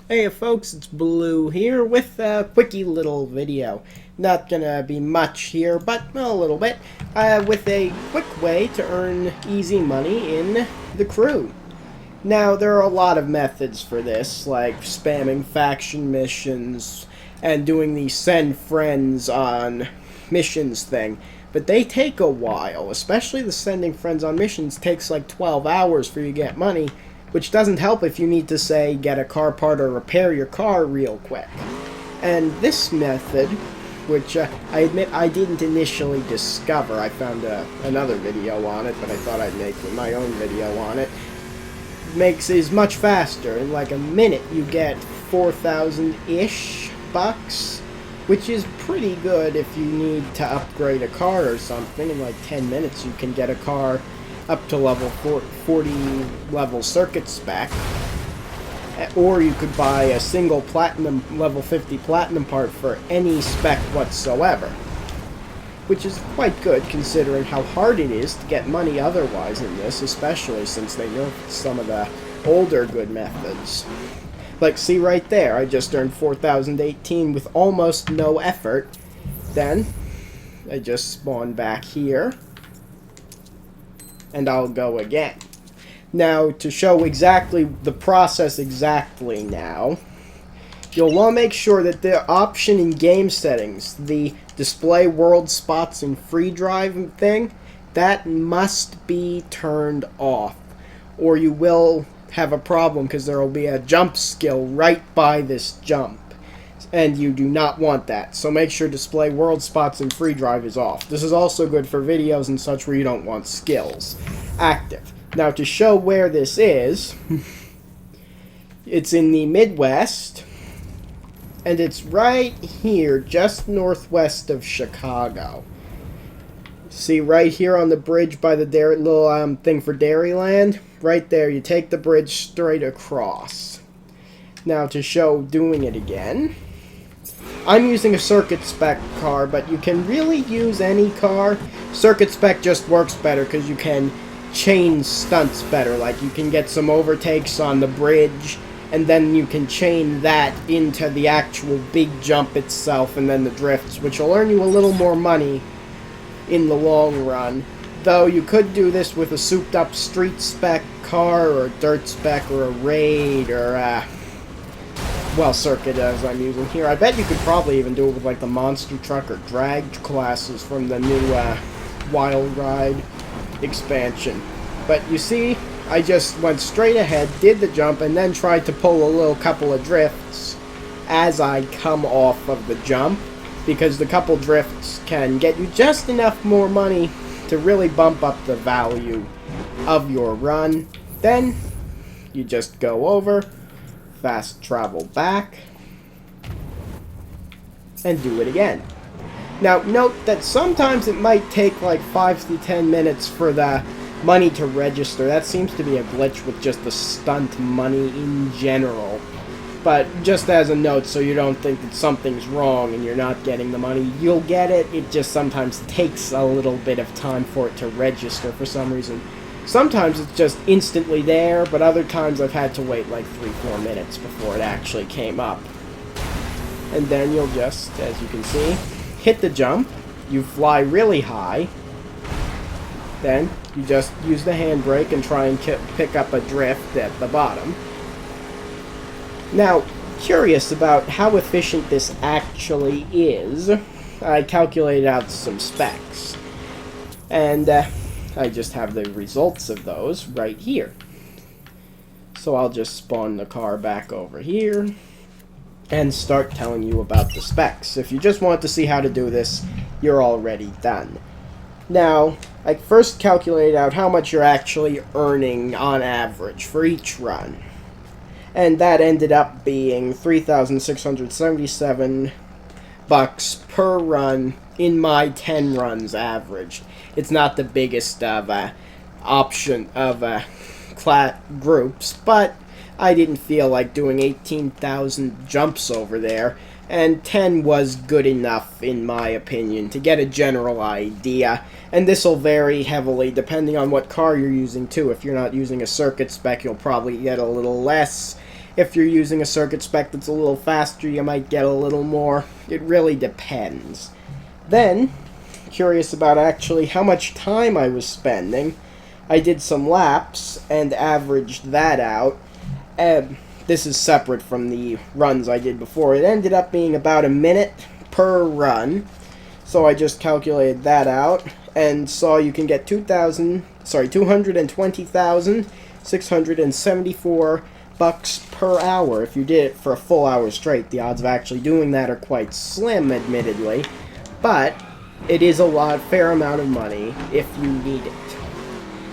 Hey folks, it's Blue here with a quickie little video. Not gonna be much here, but a little bit. With a quick way to earn easy money in the crew. Now, there are a lot of methods for this, like spamming faction missions and doing the send friends on missions thing. But they take a while, especially the sending friends on missions takes like 12 hours for you to get money, which doesn't help if you need to, say, get a car part or repair your car real quick. And this method, which I admit I didn't initially discover, I found another video on it, but I thought I'd make my own video on it, is much faster. In like a minute you get 4,000-ish bucks, which is pretty good if you need to upgrade a car or something. In like 10 minutes you can get a car up to level 40 level circuit spec, or you could buy a single platinum level 50 platinum part for any spec whatsoever, which is quite good considering how hard it is to get money otherwise in this, especially since they nerfed some of the older good methods. Like, see right there, I just earned 4,018 with almost no effort. Then I just spawn back here and I'll go again. Now, to show exactly the process exactly now, you'll want to make sure that the option in game settings, the display world spots and free drive thing, that must be turned off, or you will have a problem because there will be a jump skill right by this jump, and you do not want that. So make sure display world spots and free drive is off. This is also good for videos and such where you don't want skills active. Now, to show where this is, it's in the Midwest, and it's right here, just northwest of Chicago. See right here on the bridge by the little thing for Dairyland? Right there, you take the bridge straight across. Now, to show doing it again, I'm using a circuit spec car, but you can really use any car. Circuit spec just works better because you can chain stunts better. Like, you can get some overtakes on the bridge, and then you can chain that into the actual big jump itself, and then the drifts, which will earn you a little more money in the long run. Though you could do this with a souped up street spec car, or a dirt spec, or a raid, or well, circuit as I'm using here. I bet you could probably even do it with like the monster truck or drag classes from the new Wild Ride expansion. But you see, I just went straight ahead, did the jump, and then tried to pull a couple of drifts as I come off of the jump, because the couple drifts can get you just enough more money to really bump up the value of your run. Then you just go over, fast travel back, and do it again. Now, note that sometimes it might take like 5 to 10 minutes for the money to register. That seems to be a glitch with just the stunt money in general. But just as a note, so you don't think that something's wrong and you're not getting the money, you'll get it. It just sometimes takes a little bit of time for it to register for some reason. Sometimes it's just instantly there, but other times I've had to wait like 3-4 minutes before it actually came up. And then you'll just, as you can see, hit the jump, you fly really high, then you just use the handbrake and try and pick up a drift at the bottom. Now, curious about how efficient this actually is, I calculated out some specs, and I just have the results of those right here. So I'll just spawn the car back over here and start telling you about the specs. If you just want to see how to do this, you're already done. Now, I first calculated out how much you're actually earning on average for each run. And that ended up being 3,677 bucks per run in my 10 runs averaged. It's not the biggest of option of groups, but I didn't feel like doing 18,000 jumps over there, and 10 was good enough, in my opinion, to get a general idea. And this will vary heavily depending on what car you're using, too. If you're not using a circuit spec, you'll probably get a little less. If you're using a circuit spec that's a little faster, you might get a little more. It really depends. Then, curious about actually how much time I was spending, I did some laps and averaged that out. This is separate from the runs I did before. It ended up being about a minute per run. So I just calculated that out and saw you can get 220,674 bucks per hour if you did it for a full hour straight. The odds of actually doing that are quite slim, admittedly, but it is a fair amount of money if you need it.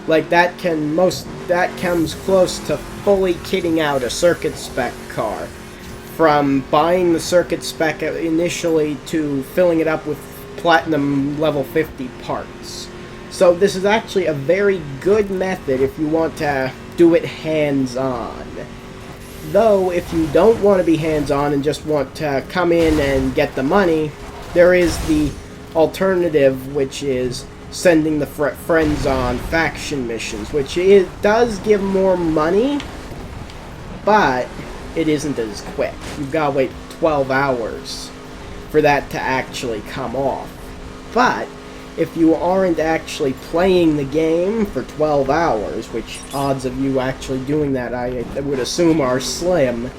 Like that comes close to fully kitting out a circuit spec car, from buying the circuit spec initially to filling it up with platinum level 50 parts. So this is actually a very good method if you want to do it hands-on. Though, if you don't want to be hands-on and just want to come in and get the money, there is the alternative, which is sending the friends on faction missions, which does give more money, but it isn't as quick. You've got to wait 12 hours for that to actually come off. But if you aren't actually playing the game for 12 hours, which odds of you actually doing that I would assume are slim,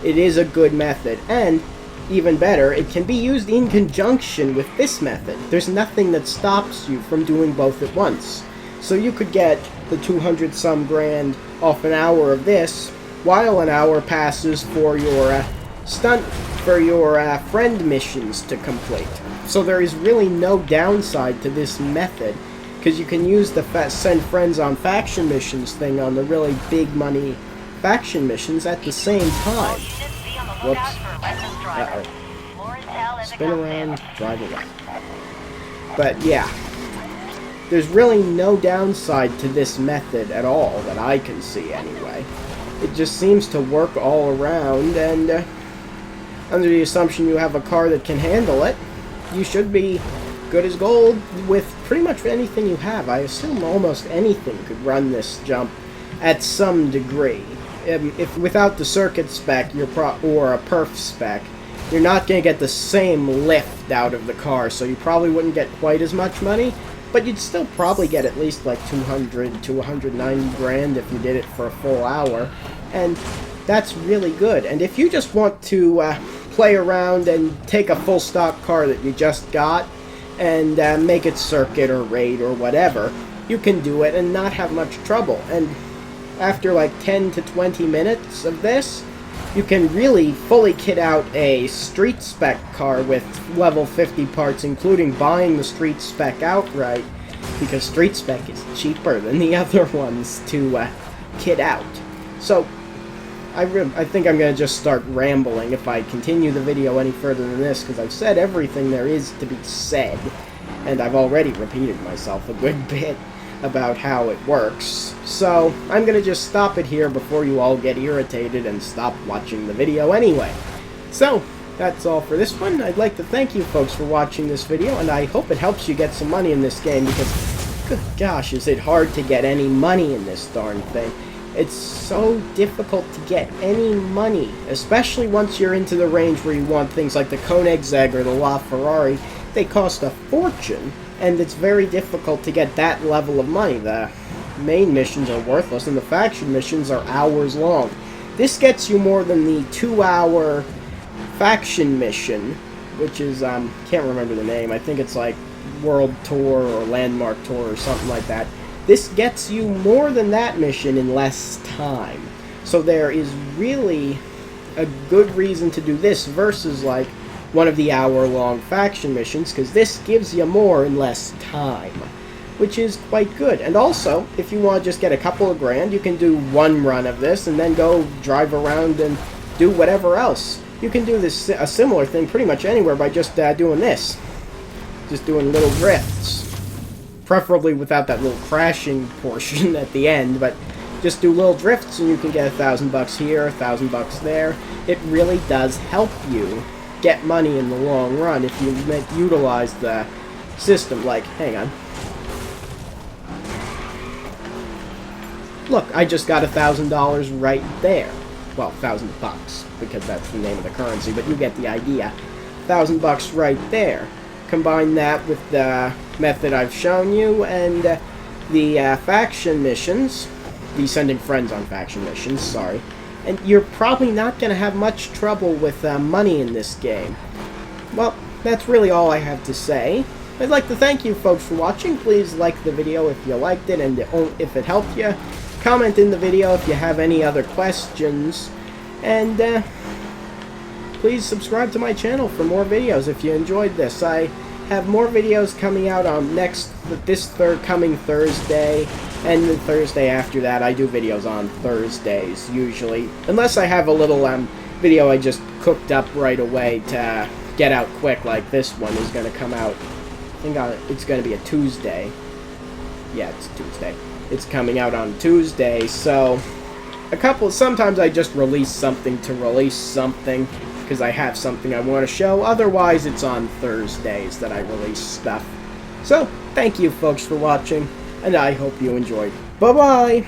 it is a good method. And even better, it can be used in conjunction with this method. There's nothing that stops you from doing both at once. So you could get the 200-some grand off an hour of this, while an hour passes for your friend missions to complete. So there is really no downside to this method, because you can use the send friends on faction missions thing on the really big money faction missions at the same time. Whoops. Uh-oh. Spin around, drive away. But yeah, there's really no downside to this method at all that I can see anyway. It just seems to work all around, and under the assumption you have a car that can handle it, you should be good as gold with pretty much anything you have. I assume almost anything could run this jump at some degree. If without the circuit spec or a perf spec, you're not going to get the same lift out of the car, so you probably wouldn't get quite as much money, but you'd still probably get at least like 200 to 190 grand if you did it for a full hour, and that's really good. And if you just want to play around and take a full stock car that you just got and make it circuit or raid or whatever, you can do it and not have much trouble. And after like 10 to 20 minutes of this, you can really fully kit out a street spec car with level 50 parts, including buying the street spec outright, because street spec is cheaper than the other ones to kit out. So I think I'm going to just start rambling if I continue the video any further than this, because I've said everything there is to be said, and I've already repeated myself a good bit about how it works. So I'm going to just stop it here before you all get irritated and stop watching the video anyway. So that's all for this one. I'd like to thank you folks for watching this video, and I hope it helps you get some money in this game, because good gosh, is it hard to get any money in this darn thing. It's so difficult to get any money, especially once you're into the range where you want things like the Koenigsegg or the LaFerrari. They cost a fortune, and it's very difficult to get that level of money. The main missions are worthless, and the faction missions are hours long. This gets you more than the 2-hour faction mission, which is, can't remember the name. I think it's like World Tour or Landmark Tour or something like that. This gets you more than that mission in less time. So there is really a good reason to do this versus like one of the hour-long faction missions, because this gives you more in less time, which is quite good. And also, if you want to just get a couple of grand, you can do one run of this and then go drive around and do whatever else. You can do this a similar thing pretty much anywhere by just doing this. Just doing little drifts. Preferably without that little crashing portion at the end, but just do little drifts and you can get $1,000 here, $1,000 there. It really does help you get money in the long run if you utilize the system. Like, hang on. Look, I just got $1,000 right there. well, $1,000, because that's the name of the currency, but you get the idea. $1,000 right there. Combine that with the method I've shown you, and the faction missions, the sending friends on faction missions, sorry, and you're probably not going to have much trouble with money in this game. Well, that's really all I have to say. I'd like to thank you folks for watching. Please like the video if you liked it, and if it helped you. Comment in the video if you have any other questions, and please subscribe to my channel for more videos if you enjoyed this. I have more videos coming out on this coming Thursday, and the Thursday after that. I do videos on Thursdays usually, unless I have a little video I just cooked up right away to get out quick, like this one is going to come out. I think it's going to be a Tuesday. Yeah, it's Tuesday. It's coming out on Tuesday, so sometimes I just release something to release something, because I have something I want to show. Otherwise, it's on Thursdays that I release stuff. So, thank you folks for watching, and I hope you enjoyed. Bye-bye!